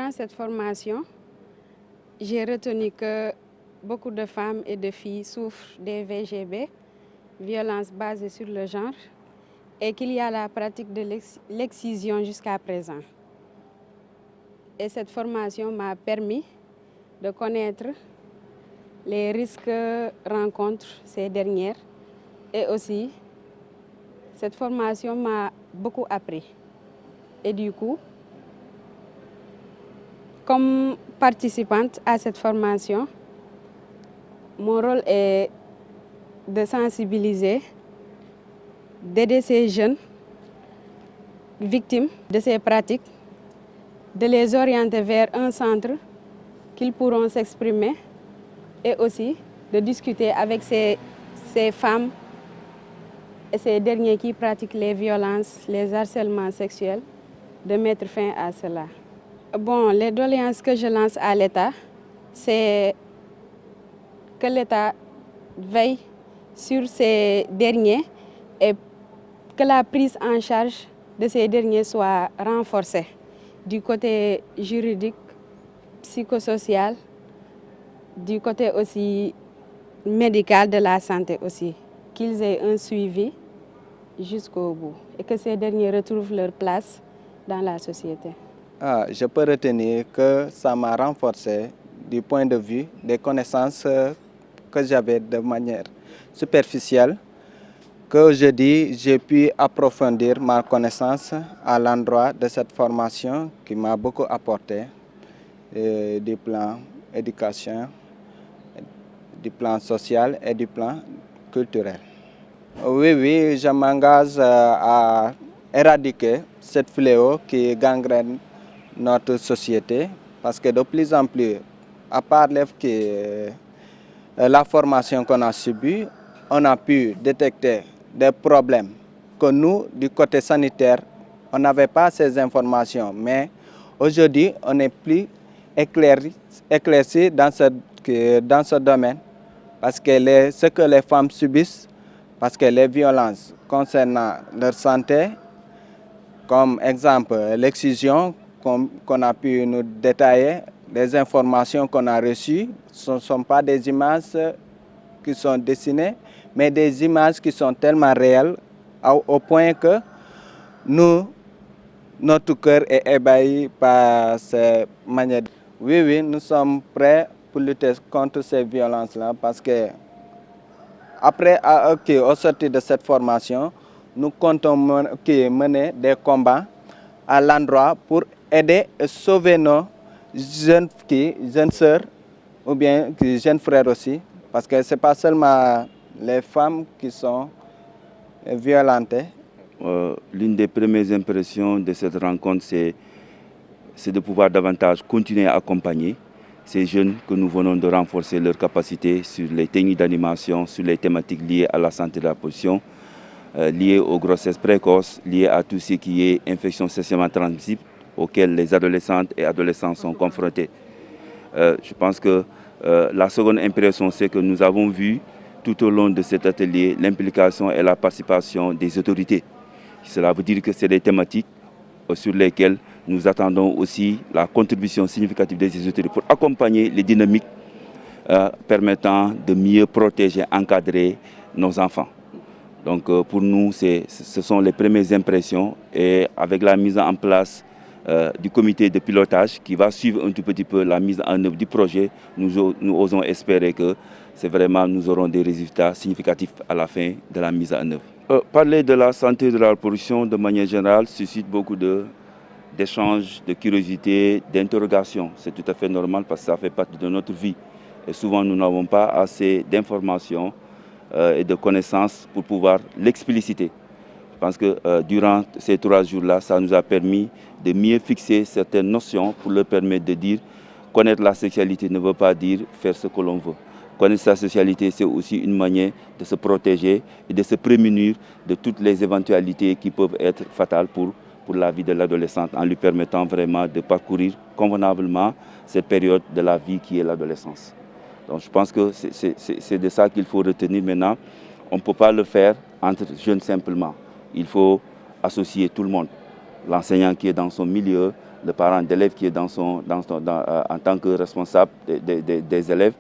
Durant cette formation, j'ai retenu que beaucoup de femmes et de filles souffrent des VGB, violences basées sur le genre, et qu'il y a la pratique de l'excision jusqu'à présent. Et cette formation m'a permis de connaître les risques que rencontrent ces dernières. Et aussi, cette formation m'a beaucoup appris. Et du coup, comme participante à cette formation, mon rôle est de sensibiliser, d'aider ces jeunes victimes de ces pratiques, de les orienter vers un centre qu'ils pourront s'exprimer et aussi de discuter avec ces femmes et ces derniers qui pratiquent les violences, les harcèlements sexuels, de mettre fin à cela. Bon, les doléances que je lance à l'État, c'est que l'État veille sur ces derniers et que la prise en charge de ces derniers soit renforcée du côté juridique, psychosocial, du côté aussi médical de la santé aussi, qu'ils aient un suivi jusqu'au bout et que ces derniers retrouvent leur place dans la société. Je peux retenir que ça m'a renforcé du point de vue des connaissances que j'avais de manière superficielle, qu'aujourd'hui j'ai pu approfondir ma connaissance à l'endroit de cette formation qui m'a beaucoup apporté du plan éducation, du plan social et du plan culturel. Oui, je m'engage à éradiquer cette fléau qui gangrène notre société parce que de plus en plus, à part la formation qu'on a subie, on a pu détecter des problèmes que nous, du côté sanitaire, on n'avait pas ces informations. Mais aujourd'hui, on est plus éclairci dans ce domaine parce que ce que les femmes subissent, parce que les violences concernant leur santé, comme exemple l'excision qu'on a pu nous détailler, les informations qu'on a reçues, ce ne sont pas des images qui sont dessinées, mais des images qui sont tellement réelles au point que notre cœur est ébahi par ces manières. Oui, nous sommes prêts pour lutter contre ces violences-là parce que après, au sortir de cette formation, nous comptons mener des combats à l'endroit pour aider et sauver nos jeunes filles, jeunes sœurs ou bien jeunes frères aussi. Parce que ce n'est pas seulement les femmes qui sont violentées. L'une des premières impressions de cette rencontre, c'est de pouvoir davantage continuer à accompagner ces jeunes que nous venons de renforcer leurs capacités sur les techniques d'animation, sur les thématiques liées à la santé de la position, liées aux grossesses précoces, liées à tout ce qui est infection sexuellement transmissible auxquelles les adolescentes et adolescents sont confrontés. Je pense que la seconde impression, c'est que nous avons vu tout au long de cet atelier l'implication et la participation des autorités. Cela veut dire que c'est des thématiques sur lesquelles nous attendons aussi la contribution significative des autorités pour accompagner les dynamiques permettant de mieux protéger, encadrer nos enfants. Donc pour nous, ce sont les premières impressions et avec la mise en place du comité de pilotage qui va suivre un tout petit peu la mise en œuvre du projet, nous osons espérer que nous aurons des résultats significatifs à la fin de la mise en œuvre. Parler de la santé de la reproduction de manière générale suscite beaucoup d'échanges, de curiosité, d'interrogations. C'est tout à fait normal parce que ça fait partie de notre vie. Et souvent, nous n'avons pas assez d'informations et de connaissances pour pouvoir l'expliciter. Je pense que durant ces 3 jours-là, ça nous a permis de mieux fixer certaines notions pour leur permettre de dire connaître la sexualité ne veut pas dire faire ce que l'on veut. Connaître sa sexualité, c'est aussi une manière de se protéger et de se prémunir de toutes les éventualités qui peuvent être fatales pour la vie de l'adolescente en lui permettant vraiment de parcourir convenablement cette période de la vie qui est l'adolescence. Donc je pense que c'est de ça qu'il faut retenir maintenant. On ne peut pas le faire entre jeunes simplement. Il faut associer tout le monde. L'enseignant qui est dans son milieu, le parent d'élève qui est en tant que responsable des élèves,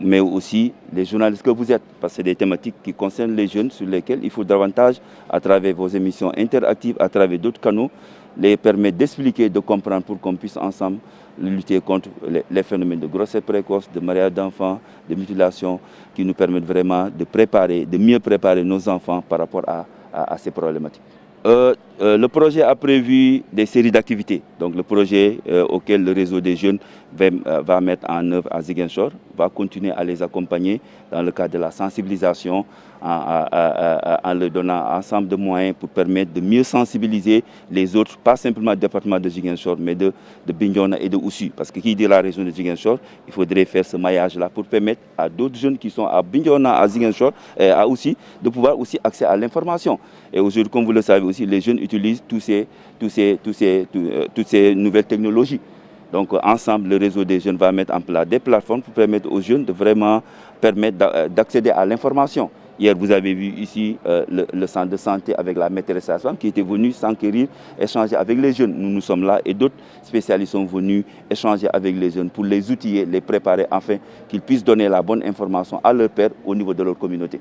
mais aussi les journalistes que vous êtes, parce que c'est des thématiques qui concernent les jeunes sur lesquelles il faut davantage, à travers vos émissions interactives, à travers d'autres canaux, les permettre d'expliquer, de comprendre pour qu'on puisse ensemble lutter contre les phénomènes de grossesse précoce, de mariage d'enfants, de mutilation, qui nous permettent vraiment de mieux préparer nos enfants par rapport à ces problématiques. Le projet a prévu des séries d'activités. Donc le projet auquel le réseau des jeunes va mettre en œuvre à Ziguinchor va continuer à les accompagner dans le cadre de la sensibilisation en leur donnant un ensemble de moyens pour permettre de mieux sensibiliser les autres, pas simplement du département de Ziguinchor, mais de Bignona et de Oussouye. Parce que qui dit la région de Ziguinchor, il faudrait faire ce maillage-là pour permettre à d'autres jeunes qui sont à Bignona, à Ziguinchor et à Oussouye de pouvoir aussi accéder à l'information. Et aujourd'hui, comme vous le savez aussi, les jeunes utilisent toutes ces nouvelles technologies. Donc ensemble, le réseau des jeunes va mettre en place des plateformes pour permettre aux jeunes de vraiment d'accéder à l'information. Hier, vous avez vu ici le centre de santé avec la maîtresse sage-femme qui était venue s'enquérir, échanger avec les jeunes. Nous sommes là et d'autres spécialistes sont venus échanger avec les jeunes pour les outiller, les préparer afin qu'ils puissent donner la bonne information à leurs pairs au niveau de leur communauté.